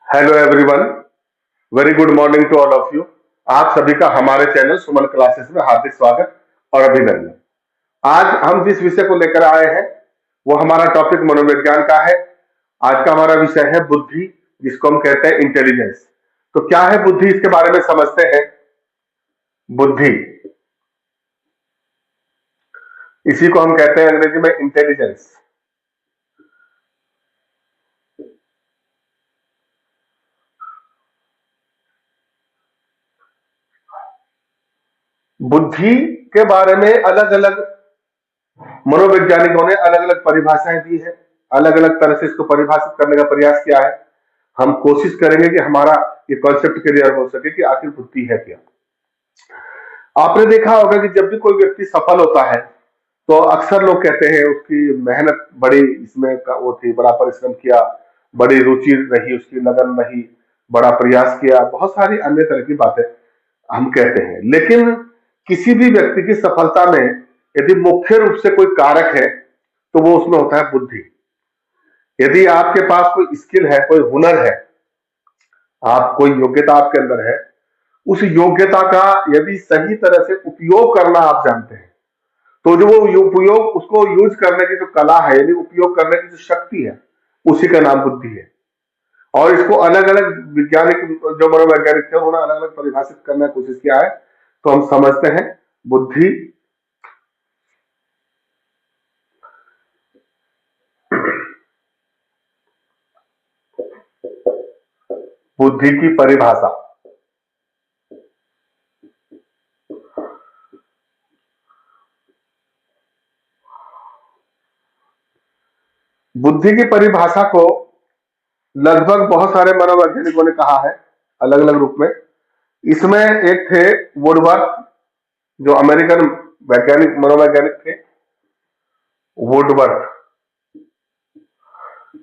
Hello everyone, very good morning to all of you. आप सभी का हमारे चैनल सुमन क्लासेस में हार्दिक स्वागत और अभिनंदन। आज हम जिस विषय को लेकर आए हैं वो हमारा टॉपिक मनोविज्ञान का है। आज का हमारा विषय है बुद्धि, जिसको हम कहते हैं इंटेलिजेंस। तो क्या है बुद्धि, इसके बारे में समझते हैं। बुद्धि, इसी को हम कहते हैं अंग्रेजी में इंटेलिजेंस। बुद्धि के बारे में अलग अलग मनोवैज्ञानिकों ने अलग अलग परिभाषाएं दी है, अलग अलग तरह से इसको परिभाषित करने का प्रयास किया है। हम कोशिश करेंगे कि हमारा ये कॉन्सेप्ट क्लियर हो सके कि आखिर बुद्धि है क्या। आपने देखा होगा कि जब भी कोई व्यक्ति सफल होता है तो अक्सर लोग कहते हैं उसकी मेहनत बड़ी इसमें वो थी, बड़ा परिश्रम किया, बड़ी रुचि रही, उसकी लगन रही, बड़ा प्रयास किया, बहुत सारी अन्य तरह की बातें हम कहते हैं। लेकिन किसी भी व्यक्ति की सफलता में यदि मुख्य रूप से कोई कारक है तो वो उसमें होता है बुद्धि। यदि आपके पास कोई स्किल है, कोई हुनर है, आप कोई योग्यता आपके अंदर है, उस योग्यता का यदि सही तरह से उपयोग करना आप जानते हैं तो जो वो उपयोग, उसको यूज करने की जो कला है, यानी उपयोग करने की जो शक्ति है, उसी का नाम बुद्धि है। और इसको अलग अलग वैज्ञानिक, जो मनोवैज्ञानिक थे, उन्होंने अलग अलग परिभाषित करने की कोशिश किया है। तो हम समझते हैं बुद्धि। बुद्धि की परिभाषा, बुद्धि की परिभाषा को लगभग बहुत सारे मनोवैज्ञानिकों ने कहा है अलग अलग रूप में। इसमें एक थे वुडवर्थ, जो अमेरिकन वैज्ञानिक मनोवैज्ञानिक थे, वुडवर्थ।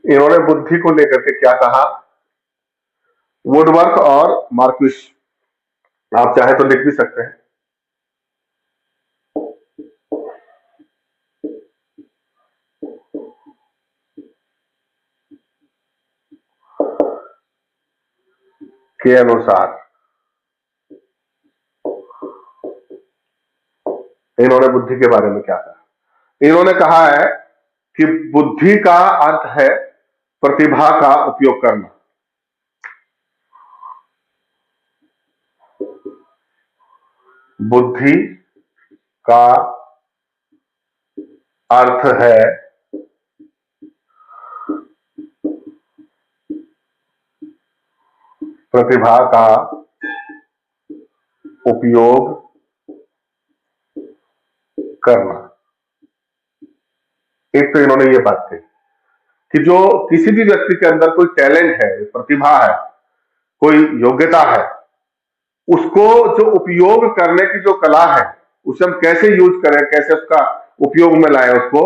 इन्होंने बुद्धि को लेकर के क्या कहा, वुडवर्थ और मार्क्विस, आप चाहे तो लिख भी सकते हैं। के अनुसार इन्होंने बुद्धि के बारे में क्या कहा। इन्होंने कहा है कि बुद्धि का अर्थ है प्रतिभा का उपयोग करना। बुद्धि का अर्थ है प्रतिभा का उपयोग करना। एक तो इन्होंने ये बात कही कि जो किसी भी व्यक्ति के अंदर कोई टैलेंट है, प्रतिभा है, कोई योग्यता है, उसको जो उपयोग करने की जो कला है, उसे हम कैसे यूज करें, कैसे उसका उपयोग में लाए, उसको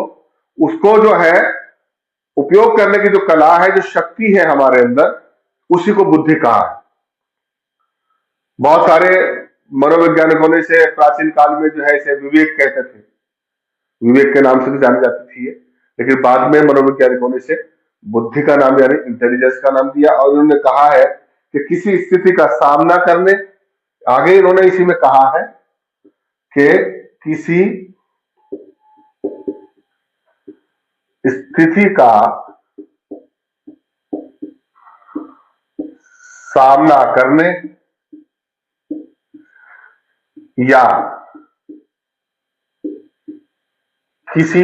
उसको जो है उपयोग करने की जो कला है, जो शक्ति है हमारे अंदर, उसी को बुद्धि कहा है। बहुत सारे मनोवैज्ञानिकों ने इसे प्राचीन काल में जो है इसे विवेक कहते थे, विवेक के नाम से भी जानी जाती थी ये। लेकिन बाद में मनोवैज्ञानिकों ने इसे बुद्धि का नाम यानी इंटेलिजेंस का नाम दिया, और उन्होंने कहा है कि किसी स्थिति का सामना करने, आगे इन्होंने इसी में कहा है कि किसी स्थिति का सामना करने या किसी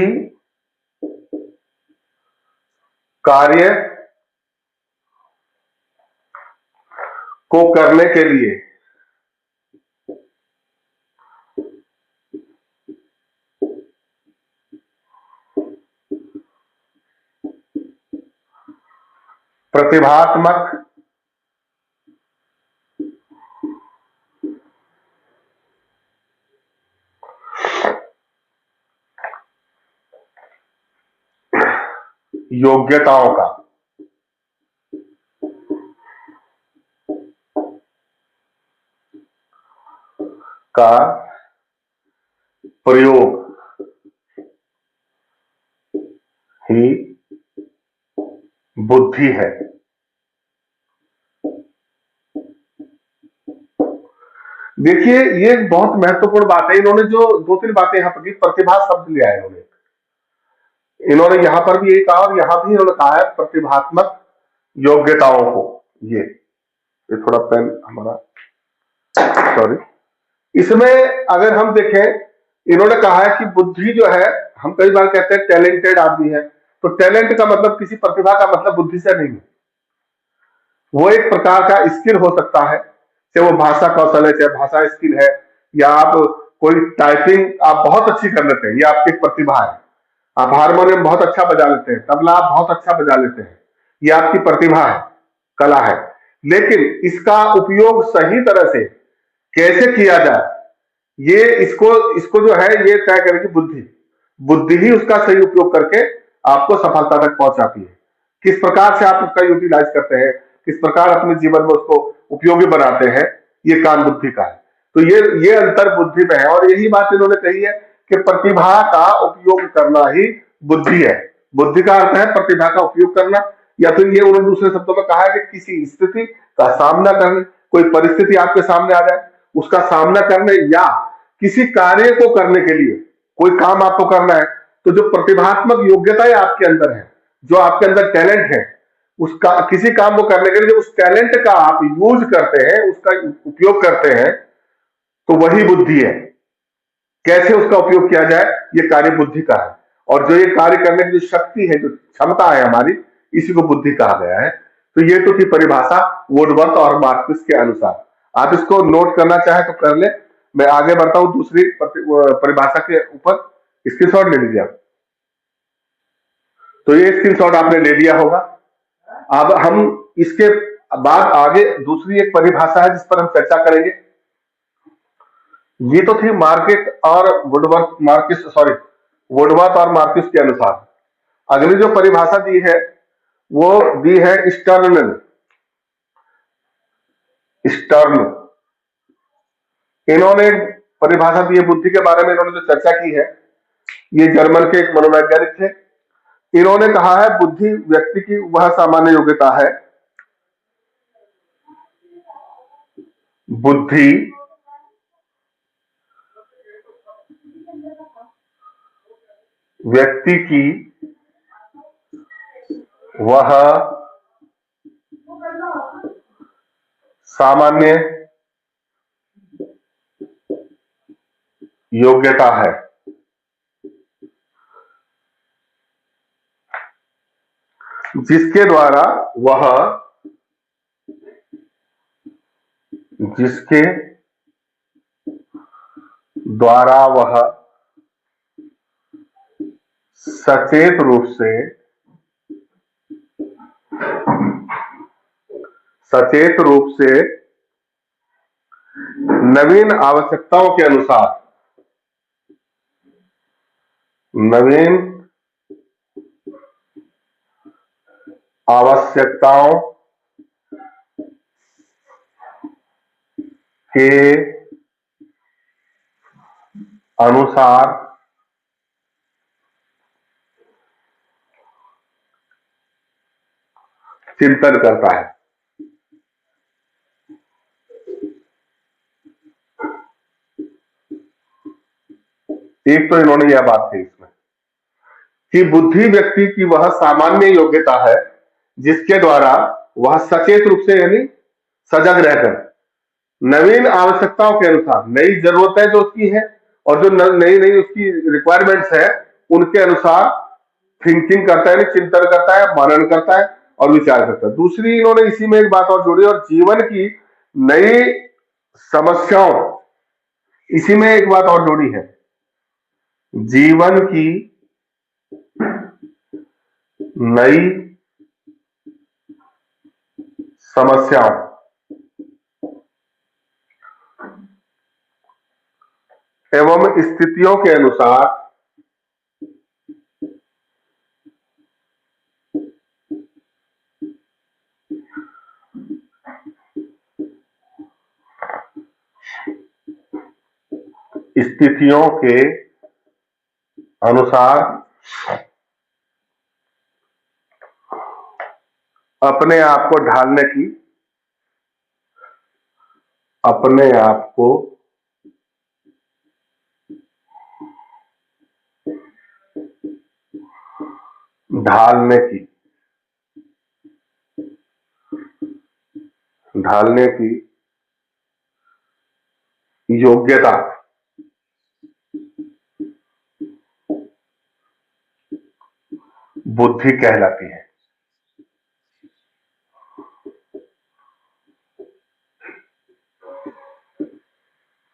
कार्य को करने के लिए प्रतिभात्मक योग्यताओं का प्रयोग ही बुद्धि है। देखिए, ये बहुत महत्वपूर्ण बात है। इन्होंने जो दो तीन बातें यहाँ पर की, प्रतिभा शब्द लिया है इन्होंने। इन्होंने यहाँ पर भी यही कहा और यहाँ भी इन्होंने कहा है प्रतिभात्मक योग्यताओं को। ये थोड़ा पेन हमारा, सॉरी। इसमें अगर हम देखें, इन्होंने कहा है कि बुद्धि जो है, हम कई बार कहते हैं टैलेंटेड आदमी है, तो टैलेंट का मतलब, किसी प्रतिभा का मतलब बुद्धि से नहीं है। वो एक प्रकार का स्किल हो सकता है, चाहे वो भाषा कौशल है, चाहे भाषा स्किल है, या आप कोई टाइपिंग आप बहुत अच्छी कर लेते हैं, ये आपकी एक प्रतिभा है। आप हारमोनियम बहुत अच्छा बजा लेते हैं, तबला आप बहुत अच्छा बजा लेते हैं, ये आपकी प्रतिभा है, कला है। लेकिन इसका उपयोग सही तरह से कैसे किया जाए, ये इसको इसको जो है ये तय करेगी बुद्धि। बुद्धि ही उसका सही उपयोग करके आपको सफलता तक पहुंचाती है। किस प्रकार से आप उसका यूटिलाइज करते हैं, किस प्रकार अपने जीवन में उसको उपयोगी बनाते हैं, ये काम बुद्धि का है। तो ये अंतर बुद्धि में है, और यही बात इन्होंने कही है कि प्रतिभा का उपयोग करना ही बुद्धि है। बुद्धि का अर्थ है प्रतिभा का उपयोग करना, या फिर ये उन्होंने दूसरे शब्दों में कहा है कि किसी स्थिति का सामना करने, कोई परिस्थिति आपके सामने आ जाए, उसका सामना करने, या किसी कार्य को करने के लिए, कोई काम आपको करना है, तो जो प्रतिभात्मक योग्यताएं आपके अंदर है, जो आपके अंदर टैलेंट है, उसका किसी काम को करने के लिए जब उस टैलेंट का आप यूज करते हैं, उसका उपयोग करते हैं, तो वही बुद्धि है। कैसे उसका उपयोग किया जाए, ये कार्य बुद्धि का है। और जो ये कार्य करने की जो शक्ति है, जो क्षमता है हमारी, इसी को बुद्धि कहा गया है। तो ये तो थी परिभाषा वुडवर्थ और मार्क्स के अनुसार। आप इसको नोट करना चाहे तो कर ले, मैं आगे बढ़ता हूं दूसरी परिभाषा के ऊपर। स्क्रीनशॉट ले लीजिए आप। तो ये स्क्रीनशॉट आपने ले लिया होगा। अब हम इसके बाद आगे दूसरी एक परिभाषा है जिस पर हम चर्चा करेंगे। ये तो थी मार्केट और वुडवर्थ मार्किस सॉरी वुडवर्थ और मार्किस के अनुसार। अगली जो परिभाषा दी है वो दी है स्टर्न। स्टर्न इन्होंने परिभाषा दी है बुद्धि के बारे में। इन्होंने जो चर्चा की है, ये जर्मन के एक मनोवैज्ञानिक थे। इन्होंने कहा है बुद्धि व्यक्ति की वह सामान्य योग्यता है, बुद्धि व्यक्ति की वह सामान्य योग्यता है जिसके द्वारा वह सचेत रूप से नवीन आवश्यकताओं के अनुसार नवीन आवश्यकताओं के अनुसार चिंतन करता है। एक तो इन्होंने यह बात कही इसमें कि बुद्धि व्यक्ति की वह सामान्य योग्यता है जिसके द्वारा वह सचेत रूप से, यानी सजग रहकर, नवीन आवश्यकताओं के अनुसार, नई जरूरतें जो उसकी है और जो नई नई उसकी रिक्वायरमेंट्स है, उनके अनुसार थिंकिंग करता है, चिंतन करता है, मनन करता है और विचार करता है। दूसरी इन्होंने इसी में एक बात और जोड़ी, और जीवन की नई समस्याओं, इसी में एक बात और जोड़ी है, जीवन की नई समस्याओं एवं स्थितियों के अनुसार स्थितियों के अनुसार अपने आप को ढालने की अपने आप को ढालने की योग्यता बुद्धि कहलाती है।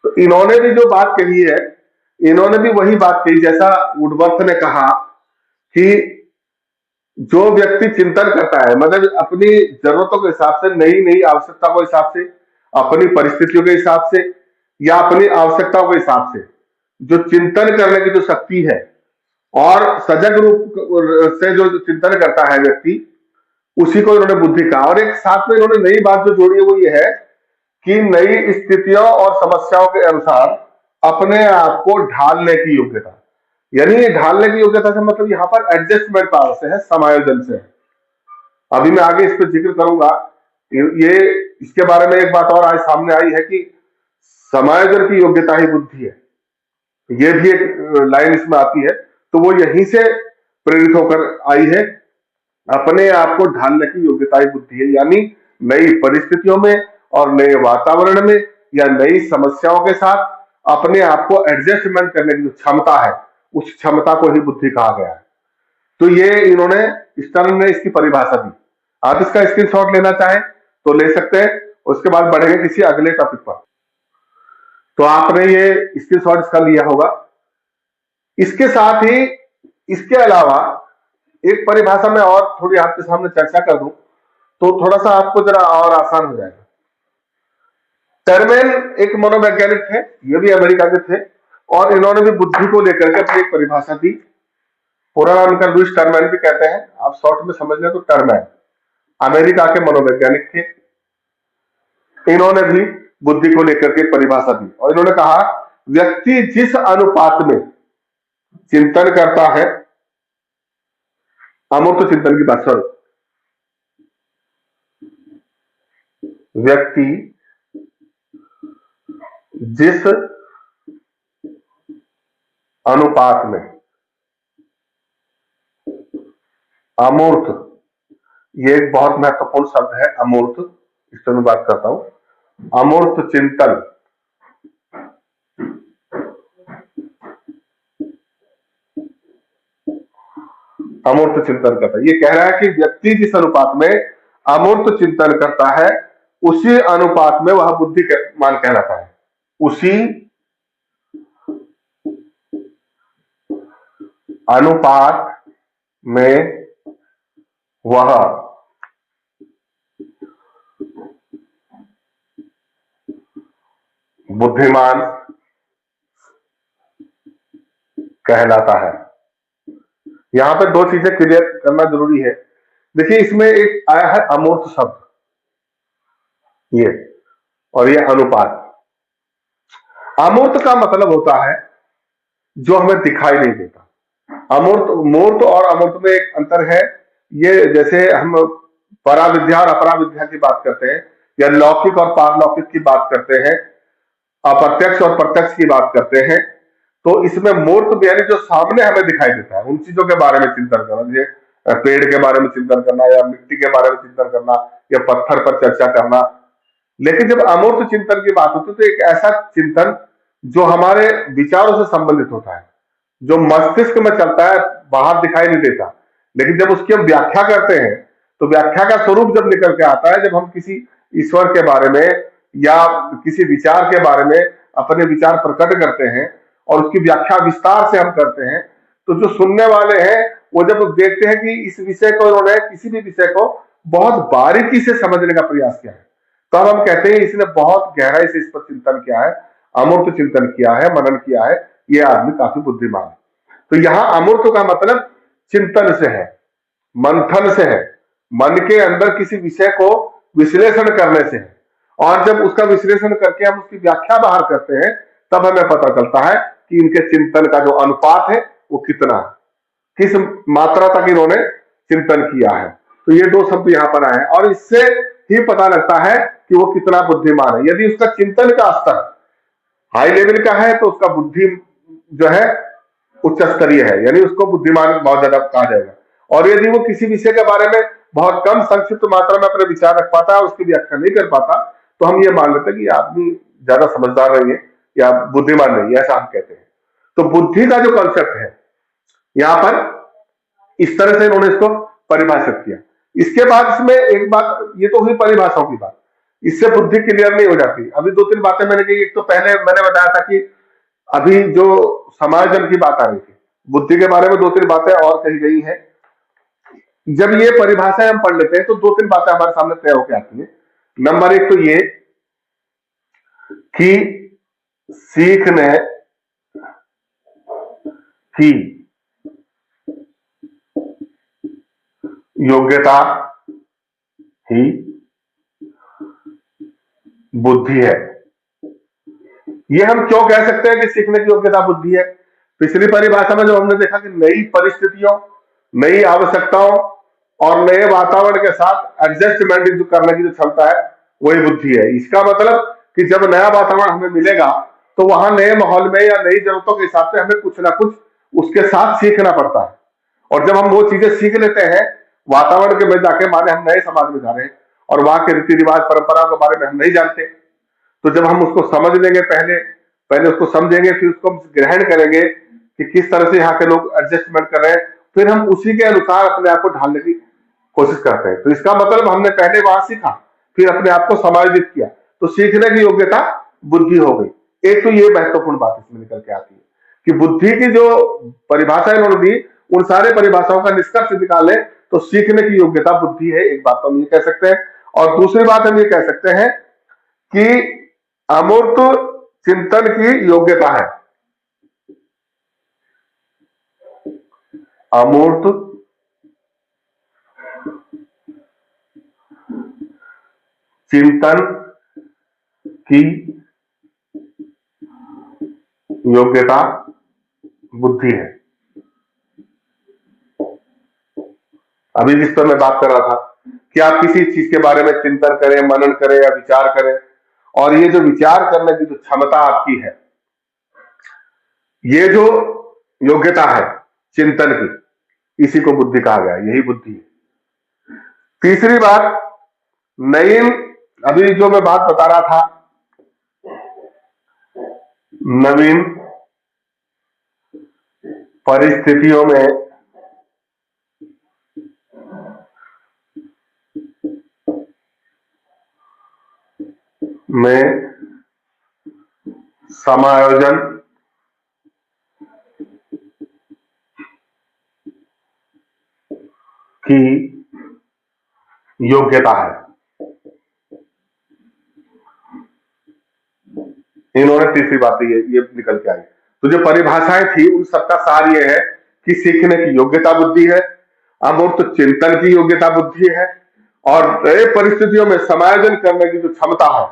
तो इन्होंने भी जो बात कही है, इन्होंने भी वही बात कही जैसा वुडवर्थ ने कहा कि जो व्यक्ति चिंतन करता है, मतलब अपनी जरूरतों के हिसाब से, नई नई आवश्यकता के हिसाब से, अपनी परिस्थितियों के हिसाब से या अपनी आवश्यकताओं के हिसाब से जो चिंतन करने की जो शक्ति है, और सजग रूप से जो चिंतन करता है व्यक्ति, उसी को इन्होंने बुद्धि कहा। और एक साथ में इन्होंने नई बात जो जोड़ी है वो ये है कि नई स्थितियों और समस्याओं के अनुसार अपने आप को ढालने की योग्यता, यानी ये ढालने की योग्यता से मतलब यहाँ पर एडजस्टमेंट पावर से है, समायोजन से है। अभी मैं आगे इस पर जिक्र करूंगा। ये इसके बारे में एक बात और आज सामने आई है कि समायोजन की योग्यता ही बुद्धि है, ये भी एक लाइन इसमें आती है। तो वो यहीं से प्रेरित होकर आई है, अपने आप को ढालने की योग्यता ही बुद्धि है, यानी नई परिस्थितियों में और नए वातावरण में या नई समस्याओं के साथ अपने आप को एडजस्टमेंट करने की जो क्षमता है, उस क्षमता को ही बुद्धि कहा गया है। तो ये इन्होंने स्टर्न ने इसकी परिभाषा दी। आप इसका स्क्रीनशॉट लेना चाहें तो ले सकते हैं, उसके बाद बढ़ेंगे किसी अगले टॉपिक पर। तो आपने ये स्क्रीनशॉट इसका लिया होगा। इसके साथ ही इसके अलावा एक परिभाषा में और थोड़ी आपके सामने चर्चा कर दूं तो थोड़ा सा आपको जरा और आसान हो जाएगा। टर्मेन एक मनोवैज्ञानिक थे, ये भी अमेरिका के थे, और इन्होंने भी बुद्धि को लेकर के अपनी एक परिभाषा दी। पूरा नाम इनका लुईस टर्मेन भी कहते हैं, आप शॉर्ट में समझ लें तो टर्मेन, अमेरिका के मनोवैज्ञानिक थे। इन्होंने भी बुद्धि को लेकर के परिभाषा दी और इन्होंने कहा व्यक्ति जिस अनुपात में चिंतन करता है, अमूर्त चिंतन की बात, सॉरी, व्यक्ति जिस अनुपात में अमूर्त, ये एक बहुत महत्वपूर्ण शब्द है अमूर्त, इस पर मैं बात करता हूं। अमूर्त चिंतन, अमूर्त चिंतन करता है, ये कह रहा है कि व्यक्ति जिस अनुपात में अमूर्त चिंतन करता है उसी अनुपात में वह बुद्धिमान कहलाता है। उसी अनुपात में वह बुद्धिमान कहलाता है। यहां पर दो चीजें क्लियर करना जरूरी है। देखिए, इसमें एक आया है अमूर्त शब्द, ये और ये अनुपात। अमूर्त का मतलब होता है जो हमें दिखाई नहीं देता। अमूर्त, मूर्त और अमूर्त में एक अंतर है। ये जैसे हम पराविद्या और अपराविद्या की बात करते हैं या लौकिक और पारलौकिक की बात करते हैं, अप्रत्यक्ष और प्रत्यक्ष की बात करते हैं, तो इसमें मूर्त यानी जो सामने हमें दिखाई देता है उन चीजों के बारे में चिंतन करना, जैसे पेड़ के बारे में चिंतन करना या मिट्टी के बारे में चिंतन करना या पत्थर पर चर्चा करना। लेकिन जब अमूर्त चिंतन की बात होती है तो एक ऐसा चिंतन जो हमारे विचारों से संबंधित होता है, जो मस्तिष्क में चलता है, बाहर दिखाई नहीं देता, लेकिन जब उसकी हम व्याख्या करते हैं तो व्याख्या का स्वरूप जब निकल के आता है, जब हम किसी ईश्वर के बारे में या किसी विचार के बारे में अपने विचार प्रकट करते हैं और उसकी व्याख्या विस्तार से हम करते हैं, तो जो सुनने वाले हैं वो जब देखते हैं कि इस विषय को, इन्होंने किसी भी विषय को बहुत बारीकी से समझने का प्रयास किया है, तो हम कहते हैं इसने बहुत गहराई से इस पर चिंतन किया है, अमूर्त चिंतन किया है, मनन किया है, ये आदमी काफी बुद्धिमान है। तो यहां अमूर्त का मतलब चिंतन से है, मंथन से है, मन के अंदर किसी विषय को विश्लेषण करने से है, और जब उसका विश्लेषण करके हम उसकी व्याख्या बाहर करते हैं तब हमें पता चलता है कि इनके चिंतन का जो अनुपात है वो कितना है, किस मात्रा तक इन्होंने चिंतन किया है। तो ये दो शब्द यहां पर आए हैं और इससे ही पता लगता है कि वो कितना बुद्धिमान है। यदि उसका चिंतन का स्तर हाई लेवल का है तो उसका बुद्धि जो है उच्च स्तरीय है, यानी उसको बुद्धिमान बहुत ज्यादा कहा जाएगा। और यदि वो किसी विषय के बारे में बहुत कम संक्षिप्त मात्रा में अपने विचार रख पाता है, उसकी व्याख्या नहीं कर पाता, तो हम ये मान लेते हैं कि आदमी ज्यादा समझदार नहीं है या बुद्धिमान नहीं है, ऐसा हम कहते हैं। तो बुद्धि का जो कॉन्सेप्ट है यहां पर इस तरह से इन्होंने इसको परिभाषित किया। इसके बाद इसमें एक बात, ये तो हुई परिभाषाओं की बात, इससे बुद्धि क्लियर नहीं हो जाती। अभी दो तीन बातें मैंने कही। एक तो पहले मैंने बताया था कि अभी जो समायोजन की बात आ रही थी, बुद्धि के बारे में दो तीन बातें और कही गई हैं। जब ये परिभाषाएं हम पढ़ लेते हैं तो दो तीन बातें हमारे सामने तय होकर आती हैं। नंबर एक तो ये कि सीखने की योग्यता ही बुद्धि है। ये हम क्यों कह सकते हैं कि सीखने की योग्यता बुद्धि है? पिछली परिभाषा में जो हमने देखा कि नई परिस्थितियों, नई आवश्यकताओं और नए वातावरण के साथ एडजस्टमेंट जो करने की जो क्षमता है वही बुद्धि है। इसका मतलब कि जब नया वातावरण हमें मिलेगा तो वहां नए माहौल में या नई जरूरतों के हिसाब से हमें कुछ ना कुछ उसके साथ सीखना पड़ता है। और जब हम वो चीजें सीख लेते हैं वातावरण के में जाके, माने हम नए समाज में जा रहे हैं और वहां के रीति रिवाज परंपराओं के बारे में हम नहीं जानते, तो जब हम उसको समझ लेंगे, पहले पहले उसको समझेंगे, फिर उसको ग्रहण करेंगे कि किस तरह से यहाँ के लोग एडजस्टमेंट कर रहे हैं, फिर हम उसी के अनुसार अपने आप को ढालने की कोशिश करते हैं। तो इसका मतलब हमने पहले वहां सीखा, फिर अपने आप को समायोजित किया, तो सीखने की योग्यता बुद्धि हो गई। एक तो ये महत्वपूर्ण बात इसमें निकल के आती है कि बुद्धि की जो परिभाषा इन्होंने दी, उन सारे परिभाषाओं का निष्कर्ष निकाले तो सीखने की योग्यता बुद्धि है। एक बात तो हम ये कह सकते हैं। और दूसरी बात हम ये कह सकते हैं कि अमूर्त चिंतन की योग्यता है। अमूर्त चिंतन की योग्यता बुद्धि है। अभी जिस पर मैं बात कर रहा था कि आप किसी चीज के बारे में चिंतन करें, मनन करें या विचार करें, और ये जो विचार करने की जो क्षमता आपकी है, ये जो योग्यता है चिंतन की, इसी को बुद्धि कहा गया, यही बुद्धि है। तीसरी बात, नईन, अभी जो मैं बात बता रहा था, नवीन परिस्थितियों में समायोजन की योग्यता है। इन्होंने तीसरी बात ये निकल के आई। तो जो परिभाषाएं थी उन सबका सार ये है कि सीखने की योग्यता बुद्धि है, अमूर्त चिंतन की योग्यता बुद्धि है, और नए परिस्थितियों में समायोजन करने की जो क्षमता है,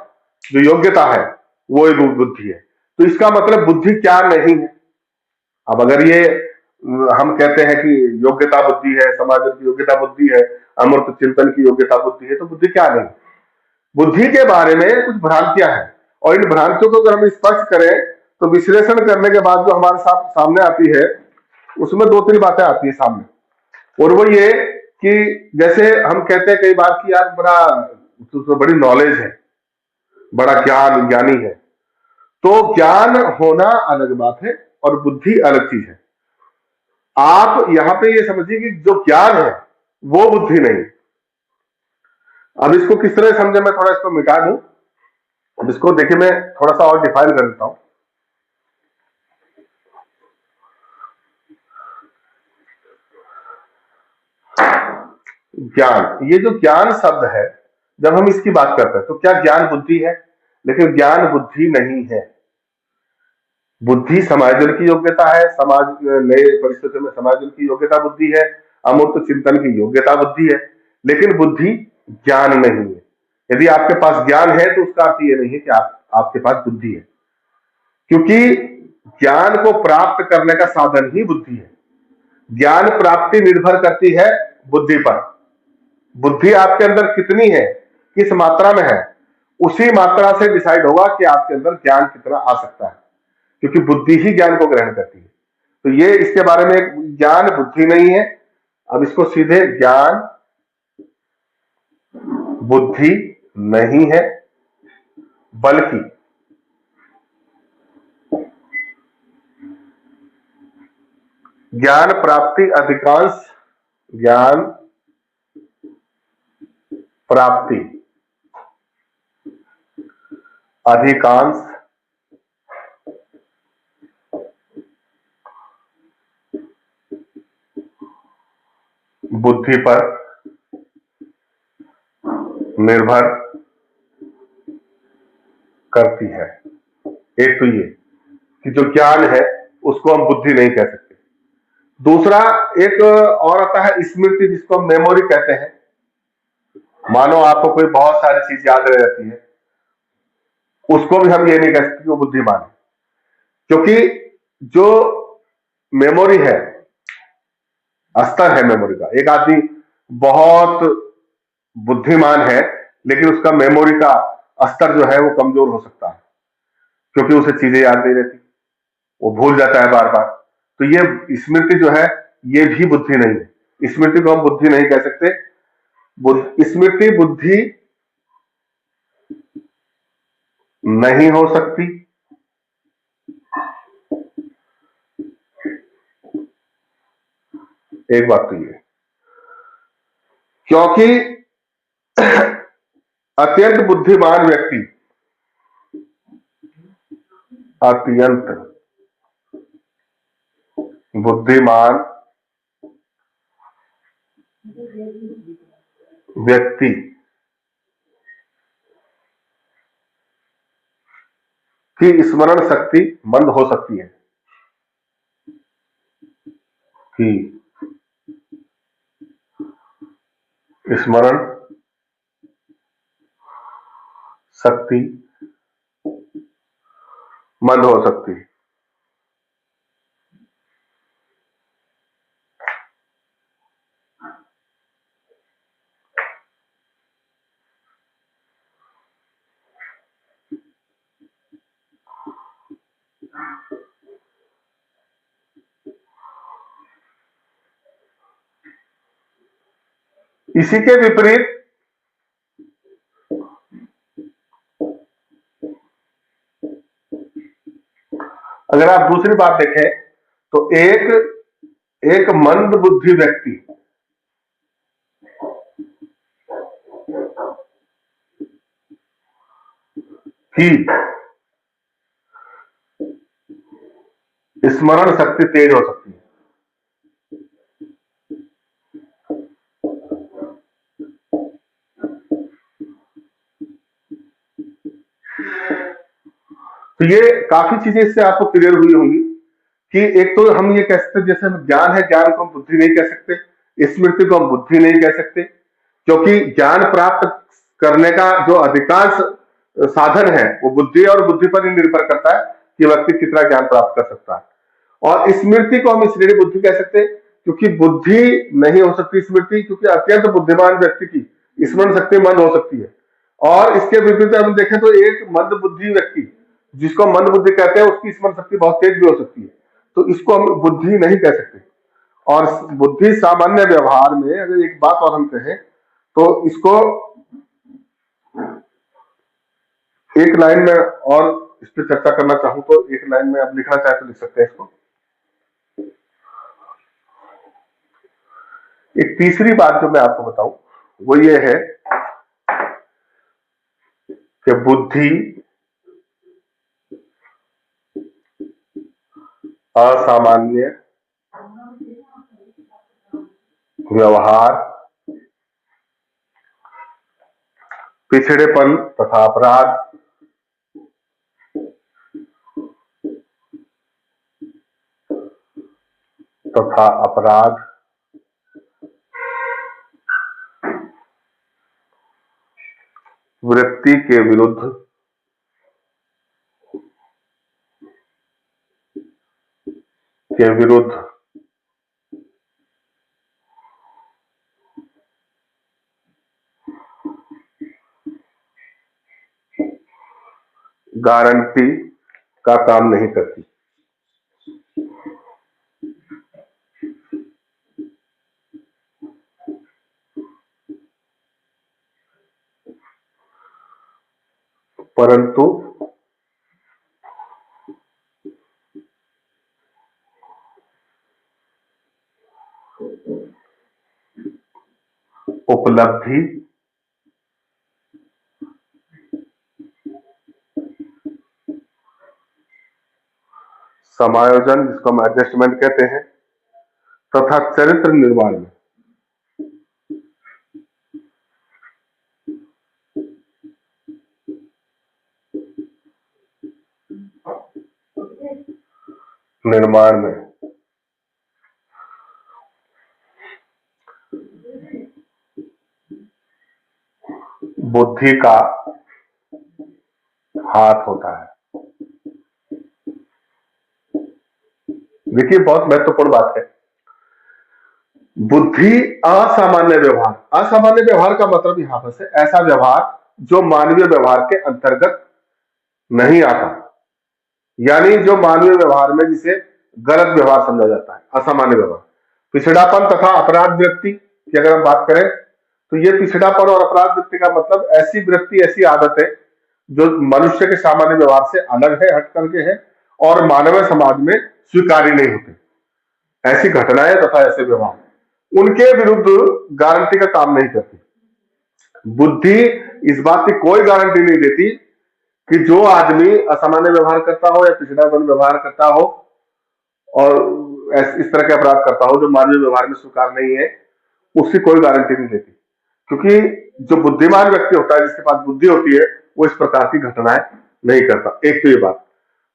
जो योग्यता है, वो एक बुद्धि है। तो इसका मतलब बुद्धि क्या नहीं है? अब अगर ये हम कहते हैं कि योग्यता बुद्धि है, समायोजन की योग्यता बुद्धि है, अमूर्त चिंतन की योग्यता बुद्धि है, तो बुद्धि क्या नहीं? बुद्धि के बारे में कुछ भ्रांतियां हैं, और इन भ्रांतियों को अगर हम स्पष्ट करें तो विश्लेषण करने के बाद जो हमारे सामने आती है उसमें दो तीन बातें आती है सामने। और वो ये कि जैसे हम कहते हैं कई बार कि यार बड़ा तो बड़ी नॉलेज है, बड़ा ज्ञान, ज्ञानी है। तो ज्ञान होना अलग बात है और बुद्धि अलग चीज है। आप यहां पे ये समझिए कि जो ज्ञान है वो बुद्धि नहीं। अब इसको किस तरह समझे, मैं थोड़ा इसको मिटा दूं। अब इसको देखिए, मैं थोड़ा सा और डिफाइन कर देता हूं। ज्ञान, ये जो ज्ञान शब्द है, जब हम इसकी बात करते हैं तो क्या ज्ञान बुद्धि है? लेकिन ज्ञान बुद्धि नहीं है। बुद्धि समायोजन की योग्यता है, समाज नए परिस्थितियों में समायोजन की योग्यता बुद्धि है, अमूर्त चिंतन की योग्यता बुद्धि है, लेकिन बुद्धि ज्ञान नहीं है। यदि आपके पास ज्ञान है तो उसका अर्थ ये नहीं है कि आपके पास बुद्धि है, क्योंकि ज्ञान को प्राप्त करने का साधन ही बुद्धि है। ज्ञान प्राप्ति निर्भर करती है बुद्धि पर। बुद्धि आपके अंदर कितनी है किस मात्रा में है, उसी मात्रा से डिसाइड होगा कि आपके अंदर ज्ञान कितना आ सकता है, क्योंकि बुद्धि ही ज्ञान को ग्रहण करती है। तो ये इसके बारे में, ज्ञान बुद्धि नहीं है। अब इसको सीधे, ज्ञान बुद्धि नहीं है, बल्कि ज्ञान प्राप्ति अधिकांश, ज्ञान प्राप्ति अधिकांश बुद्धि पर निर्भर करती है। एक तो ये कि जो ज्ञान है उसको हम बुद्धि नहीं कह सकते। दूसरा एक और आता है स्मृति, जिसको हम मेमोरी कहते हैं। मानो आपको कोई बहुत सारी चीज याद रह जाती है, उसको भी हम ये नहीं कह सकते कि वो बुद्धिमान है, क्योंकि जो मेमोरी है, स्तर है मेमोरी का। एक आदमी बहुत बुद्धिमान है, लेकिन उसका मेमोरी का स्तर जो है वो कमजोर हो सकता है, क्योंकि उसे चीजें याद नहीं रहती, वो भूल जाता है बार बार। तो ये स्मृति जो है, ये भी बुद्धि नहीं है। स्मृति को हम बुद्धि नहीं कह सकते। स्मृति बुद्धि नहीं हो सकती। एक बात तो ये, क्योंकि अत्यंत बुद्धिमान व्यक्ति, अत्यंत बुद्धिमान व्यक्ति की स्मरण शक्ति मंद हो सकती है, कि स्मरण शक्ति मंद हो सकती है। इसी के विपरीत अगर आप दूसरी बात देखें, तो एक मंद बुद्धि व्यक्ति की स्मरण शक्ति तेज हो सकती है। तो ये काफी चीजें इससे आपको क्लियर हुई होंगी कि एक तो हम ये कह सकते, जैसे ज्ञान है, ज्ञान को हम बुद्धि नहीं कह सकते, स्मृति को हम बुद्धि नहीं कह सकते, क्योंकि ज्ञान प्राप्त करने का जो अधिकांश साधन है वो बुद्धि और बुद्धि पर ही निर्भर करता है कि व्यक्ति कितना ज्ञान प्राप्त कर सकता है। और स्मृति को हम इसलिए बुद्धि कह सकते हैं क्योंकि बुद्धि नहीं हो सकती स्मृति, क्योंकि अत्यंत बुद्धिमान व्यक्ति की स्मरण शक्ति मंद हो सकती है। और इसके विपरीत हम देखें तो एक मंद बुद्धि व्यक्ति, जिसको मंद बुद्धि कहते हैं, उसकी स्मरण शक्ति बहुत तेज भी हो सकती है। तो इसको हम बुद्धि नहीं कह सकते। और बुद्धि सामान्य व्यवहार में अगर एक बात और हम कहें तो इसको एक लाइन में और इस पर चर्चा करना चाहूं तो एक लाइन में आप लिखना चाहे तो लिख सकते हैं इसको। एक तीसरी बात जो मैं आपको बताऊं वो ये है कि बुद्धि असामान्य व्यवहार, पिछड़ेपन तथा अपराध, तथा अपराध वृत्ति के विरुद्ध गारंटी का काम नहीं करती। परंतु उपलब्धि समायोजन, जिसको हम एडजस्टमेंट कहते हैं, तथा चरित्र निर्माण में बुद्धि का हाथ होता है। देखिए, बहुत महत्वपूर्ण बात है। बुद्धि असामान्य व्यवहार, असामान्य व्यवहार का मतलब यहां पर से ऐसा व्यवहार जो मानवीय व्यवहार के अंतर्गत नहीं आता, यानी जो मानवीय व्यवहार में जिसे गलत व्यवहार समझा जाता है, असामान्य व्यवहार। पिछड़ापन तथा अपराध वृत्ति की अगर हम बात करें तो ये पिछड़ापन और अपराध वृत्ति का मतलब ऐसी वृत्ति, ऐसी आदत है जो मनुष्य के सामान्य व्यवहार से अलग है, हट करके है और मानवीय समाज में स्वीकार्य नहीं होते। ऐसी घटनाएं तथा ऐसे व्यवहार उनके विरुद्ध गारंटी का काम नहीं करती। बुद्धि इस बात की कोई गारंटी नहीं देती कि जो आदमी असामान्य व्यवहार करता हो या पिछड़ापन व्यवहार करता हो और इस तरह के अपराध करता हो जो मानवीय व्यवहार में स्वीकार नहीं है, उसकी कोई गारंटी नहीं देती। क्योंकि जो बुद्धिमान व्यक्ति होता है, जिसके पास बुद्धि होती है, वो इस प्रकार की घटनाएं नहीं करता। एक तो ये बात।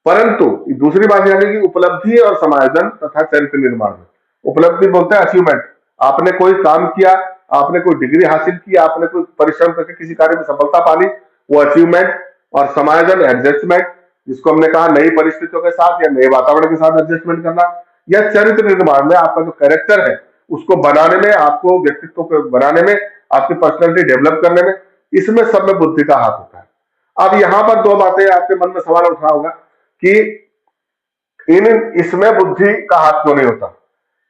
परंतु दूसरी बात यह है कि उपलब्धि और समायोजन तथा चरित्र निर्माण में, उपलब्धि बोलते हैं अचीवमेंट, आपने कोई काम किया, आपने कोई डिग्री हासिल की, आपने कोई परिश्रम करके किसी कार्य में सफलता पाली, वो अचीवमेंट। और समायोजन एडजस्टमेंट, जिसको हमने कहा नई परिस्थितियों के साथ या नए वातावरण के साथ एडजस्टमेंट करना। या चरित्र निर्माण में आपका जो कैरेक्टर है उसको बनाने में, आपको व्यक्तित्व को बनाने में, आपकी पर्सनैलिटी डेवलप करने में, इसमें सब में बुद्धि का हाथ होता है। अब यहां पर दो बातें आपके मन में सवाल उठ रहा होगा कि इसमें बुद्धि का हाथ क्यों नहीं होता।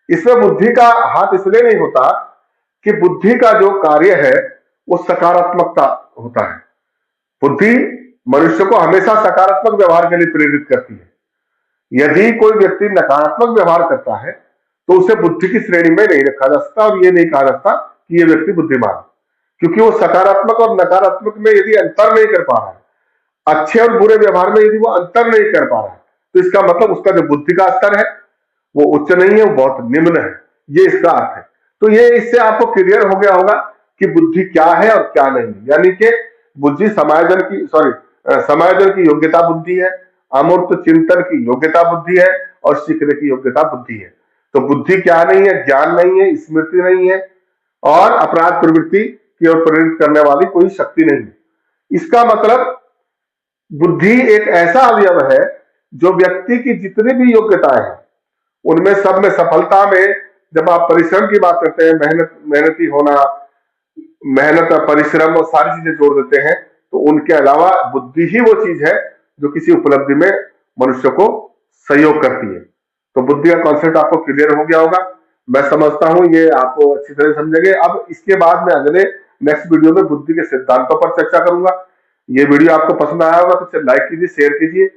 इसमें बुद्धि का हाथ इसलिए नहीं होता कि बुद्धि का जो कार्य है वो सकारात्मकता होता है। बुद्धि मनुष्य को हमेशा सकारात्मक व्यवहार के लिए प्रेरित करती है। यदि कोई व्यक्ति नकारात्मक व्यवहार करता है तो उसे बुद्धि की श्रेणी में नहीं रखा जा सकता और ये नहीं कहा जा सकता कि ये व्यक्ति बुद्धिमान, क्योंकि वो सकारात्मक और नकारात्मक में यदि अंतर नहीं कर पा रहा है, अच्छे और बुरे व्यवहार में यदि वो अंतर नहीं कर पा रहा है, तो इसका मतलब उसका जो बुद्धि का स्तर है वो उच्च नहीं है, वो बहुत निम्न है, ये इसका अर्थ है। तो ये इससे आपको क्लियर हो गया होगा कि बुद्धि क्या है और क्या नहीं है। यानी कि बुद्धि समायोजन की योग्यता बुद्धि है, अमूर्त चिंतन की योग्यता बुद्धि है और सीखने की योग्यता बुद्धि है। तो बुद्धि क्या नहीं है, ज्ञान नहीं है, स्मृति नहीं है और अपराध प्रवृत्ति की ओर प्रेरित करने वाली कोई शक्ति नहीं है। इसका मतलब बुद्धि एक ऐसा अवयव है जो व्यक्ति की जितनी भी योग्यताएं हैं उनमें सब में सफलता में, जब आप परिश्रम की बात करते हैं, मेहनती होना, मेहनत परिश्रम और सारी चीजें जोड़ देते हैं, तो उनके अलावा बुद्धि ही वो चीज है जो किसी उपलब्धि में मनुष्य को सहयोग करती है। तो बुद्धि का कॉन्सेप्ट आपको क्लियर हो गया होगा, मैं समझता हूं ये आपको अच्छी तरह समझेंगे। अब इसके बाद में अगले नेक्स्ट वीडियो में बुद्धि के सिद्धांतों पर चर्चा करूंगा। ये वीडियो आपको पसंद आया होगा तो लाइक कीजिए, शेयर कीजिए।